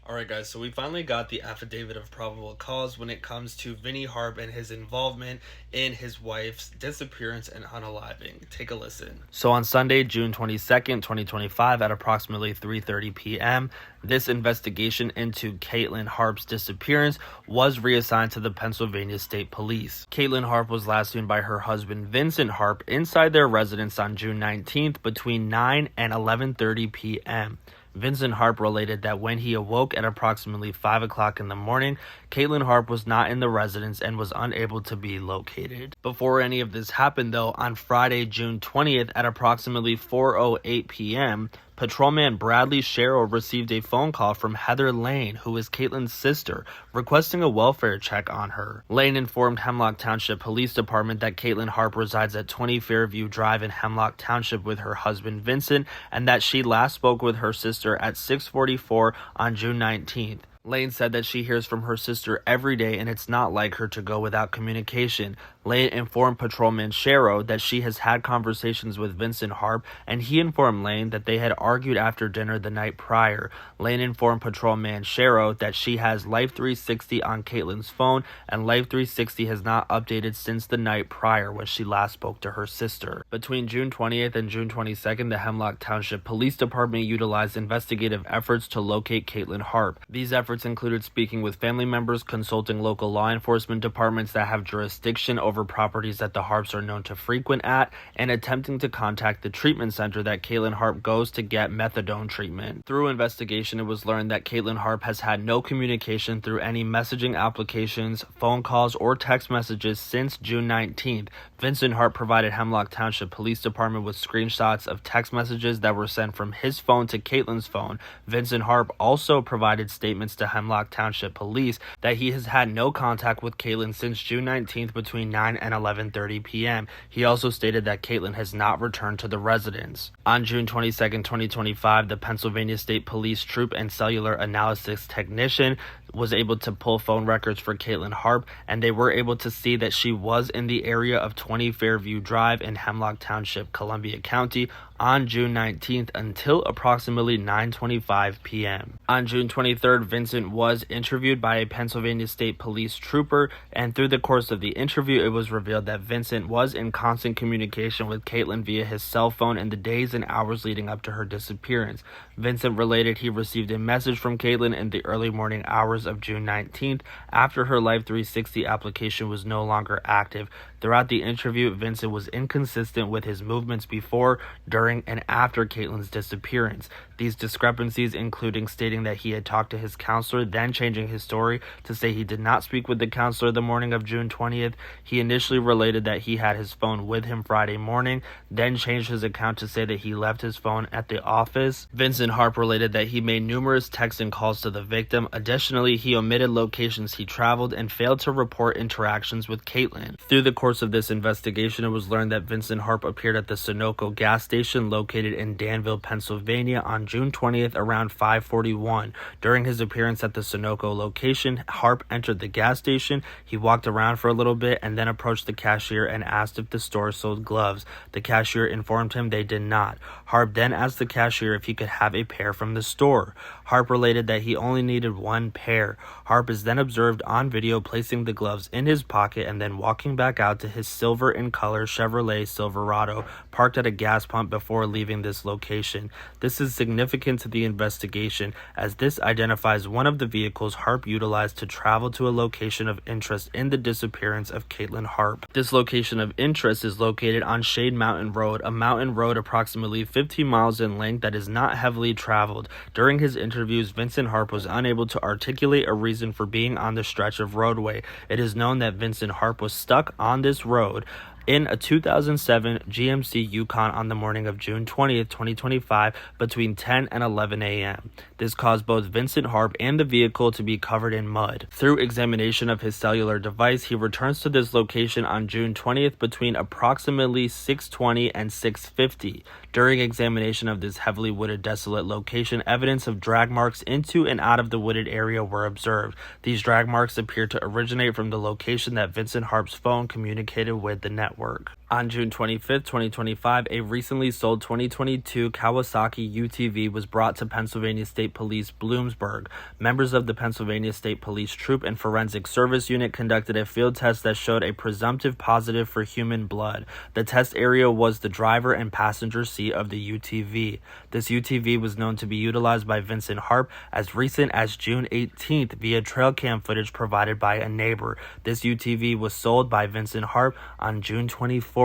Alright guys, so we finally got the Affidavit of Probable Cause when it comes to Vinny Harp and his involvement in his wife's disappearance and unaliving. Take a listen. So on Sunday, June 22nd, 2025 at approximately 3:30 p.m., this investigation into Katlyn Harp's disappearance was reassigned to the Pennsylvania State Police. Katlyn Harp was last seen by her husband Vincent Harp inside their residence on June 19th between 9 and 11:30 p.m. Vincent Harp related that when he awoke at approximately 5 o'clock in the morning, Katlyn Harp was not in the residence and was unable to be located. Before any of this happened, though, on Friday, June 20th at approximately 4:08 p.m., Patrolman Bradley Sherrill received a phone call from Heather Lane, who is Katlyn's sister, requesting a welfare check on her. Lane informed Hemlock Township Police Department that Katlyn Harp resides at 20 Fairview Drive in Hemlock Township with her husband Vincent, and that she last spoke with her sister at 6:44 on June 19th. Lane said that she hears from her sister every day and it's not like her to go without communication. Lane informed Patrolman Sherrill that she has had conversations with Vincent Harp, and he informed Lane that they had argued after dinner the night prior. Lane informed Patrolman Sherrill that she has Life 360 on Katlyn's phone, and Life 360 has not updated since the night prior when she last spoke to her sister. Between June 20th and June 22nd, the Hemlock Township Police Department utilized investigative efforts to locate Katlyn Harp. These efforts included speaking with family members, consulting local law enforcement departments that have jurisdiction over properties that the Harps are known to frequent at, and attempting to contact the treatment center that Katlyn Harp goes to get methadone treatment. Through investigation, it was learned that Katlyn Harp has had no communication through any messaging applications, phone calls, or text messages since June 19th. Vincent Harp provided Hemlock Township Police Department with screenshots of text messages that were sent from his phone to Katlyn's phone. Vincent Harp also provided statements to Hemlock Township Police that he has had no contact with Katlyn since June 19th between 9 and 11:30 p.m. He also stated that Katlyn has not returned to the residence. On June 22nd, 2025, the Pennsylvania State Police Troop and Cellular Analysis Technician was able to pull phone records for Katlyn Harp, and they were able to see that she was in the area of 20 Fairview Drive in Hemlock Township, Columbia County on June 19th until approximately 9:25 p.m. On June 23rd, Vincent was interviewed by a Pennsylvania State Police trooper, and through the course of the interview, it was revealed that Vincent was in constant communication with Katlyn via his cell phone in the days and hours leading up to her disappearance. Vincent related he received a message from Katlyn in the early morning hours of June 19th after her Life 360 application was no longer active. Throughout the interview, Vincent was inconsistent with his movements before, during, and after Katlyn's disappearance. These discrepancies including stating that he had talked to his counselor, then changing his story to say he did not speak with the counselor the morning of June 20th. He initially related that he had his phone with him Friday morning, then changed his account to say that he left his phone at the office. Vincent Harp related that he made numerous texts and calls to the victim. Additionally, he omitted locations he traveled and failed to report interactions with Katlyn. Through the course of this investigation, it was learned that Vincent Harp appeared at the Sunoco gas station located in Danville, Pennsylvania on June 20th around 5:41. During his appearance at the Sunoco location, Harp entered the gas station. He walked around for a little bit and then approached the cashier and asked if the store sold gloves. The cashier informed him they did not. Harp then asked the cashier if he could have a pair from the store. Harp related that he only needed one pair. Harp is then observed on video placing the gloves in his pocket and then walking back out to his silver in color Chevrolet Silverado parked at a gas pump before leaving this location. This is significant to the investigation as this identifies one of the vehicles Harp utilized to travel to a location of interest in the disappearance of Katlyn Harp. This location of interest is located on Shade Mountain Road, a mountain road approximately 15 miles in length that is not heavily traveled. During his interviews, Vincent Harp was unable to articulate a reason for being on the stretch of roadway. It is known that Vincent Harp was stuck on this road in a 2007 GMC Yukon on the morning of June 20th, 2025 between 10 and 11 a.m. This caused both Vincent Harp and the vehicle to be covered in mud. Through examination of his cellular device, he returns to this location on June 20th between approximately 6:20 and 6:50. During examination of this heavily wooded desolate location, evidence of drag marks into and out of the wooded area were observed. These drag marks appear to originate from the location that Vincent Harp's phone communicated with the network. network. On June 25th, 2025, a recently sold 2022 Kawasaki UTV was brought to Pennsylvania State Police Bloomsburg. Members of the Pennsylvania State Police Troop and Forensic Service Unit conducted a field test that showed a presumptive positive for human blood. The test area was the driver and passenger seat of the UTV. This UTV was known to be utilized by Vincent Harp as recent as June 18th via trail cam footage provided by a neighbor. This UTV was sold by Vincent Harp on June 24th.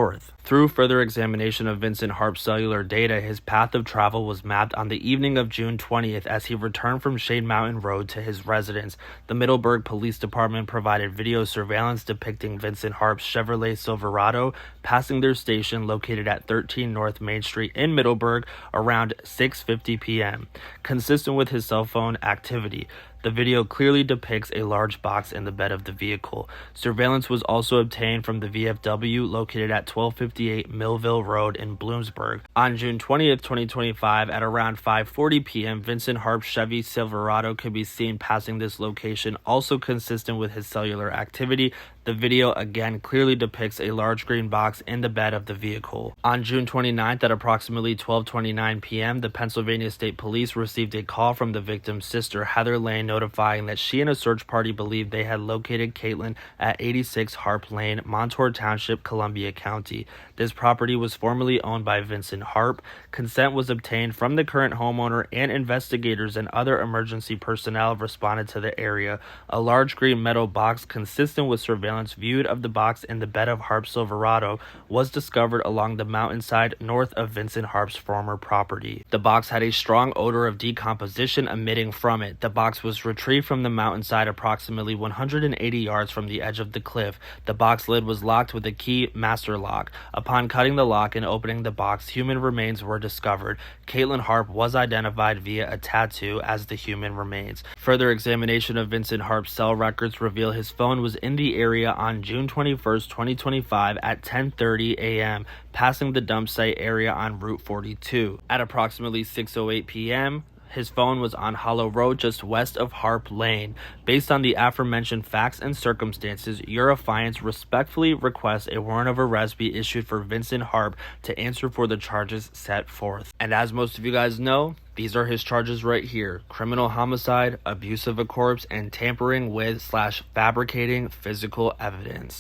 Through further examination of Vincent Harp's cellular data, his path of travel was mapped on the evening of June 20th as he returned from Shade Mountain Road to his residence. The Middleburg Police Department provided video surveillance depicting Vincent Harp's Chevrolet Silverado passing their station located at 13 North Main Street in Middleburg around 6:50 p.m. Consistent with his cell phone activity, the video clearly depicts a large box in the bed of the vehicle. Surveillance was also obtained from the VFW located at 1258 Millville Road in Bloomsburg. On June 20th, 2025, at around 5:40 p.m., Vincent Harp's Chevy Silverado could be seen passing this location, also consistent with his cellular activity. The video again clearly depicts a large green box in the bed of the vehicle. On June 29th at approximately 12:29 p.m., the Pennsylvania State Police received a call from the victim's sister, Heather Lane, notifying that she and a search party believed they had located Katlyn at 86 Harp Lane, Montour Township, Columbia County. This property was formerly owned by Vincent Harp. Consent was obtained from the current homeowner, and investigators and other emergency personnel responded to the area. A large green metal box consistent with surveillance viewed of the box in the bed of Harp's Silverado was discovered along the mountainside north of Vincent Harp's former property. The box had a strong odor of decomposition emitting from it. The box was retrieved from the mountainside approximately 180 yards from the edge of the cliff. The box lid was locked with a key master lock. Upon cutting the lock and opening the box, human remains were discovered. Katlyn Harp was identified via a tattoo as the human remains. Further examination of Vincent Harp's cell records reveal his phone was in the area on June 21st, 2025 at 10:30 a.m., passing the dump site area on Route 42. At approximately 6:08 p.m., his phone was on Hollow Road just west of Harp Lane. Based on the aforementioned facts and circumstances, your affiance respectfully requests a warrant of arrest be issued for Vincent Harp to answer for the charges set forth. And as most of you guys know, these are his charges right here: criminal homicide, abuse of a corpse, and tampering with / fabricating physical evidence.